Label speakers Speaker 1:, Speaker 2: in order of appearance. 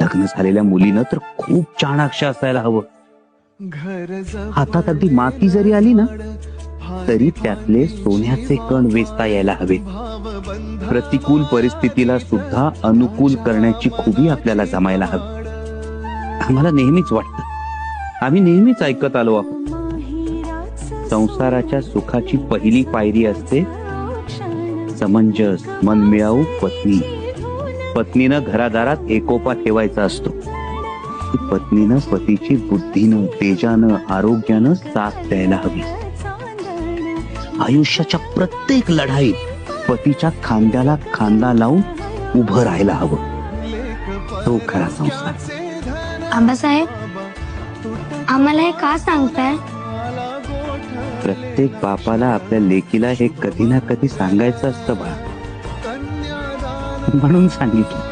Speaker 1: लग्न झालेल्या मुलीनं तर खूप चाणाक्ष असायला हवं. हातात अगदी माती जरी आली ना तरी त्यातले सोन्याचे कण वेचता यायला हवे. प्रतिकूल परिस्थितीला सुद्धा अनुकूल करण्याची खूबी आपल्याला जमायला हवी. आम्हाला नेहमीच वाटतं, आम्ही नेहमीच ऐकत आलो आहोत, संसाराच्या सुखाची पहिली पायरी असते समंजस मनमिळावू पत्नी. पत्नीनं घरादारात एकोपा ठेवायचा असतो. पत्नीनं पतीची बुद्धीनं तेजानं आरोग्यानं साथ द्यायला हवी. आयुष्याच्या प्रत्येक लढाईत पतीच्या खांद्याला खांदा लावून उभं राहायला हवं. तो खरा संसार.
Speaker 2: आबासाहेब, आम्हाला हे का सांगताय?
Speaker 1: प्रत्येक बापाला आपल्या लेकीला हे कधी ना कधी सांगायचं असतं बा, म्हणून सांगितलं.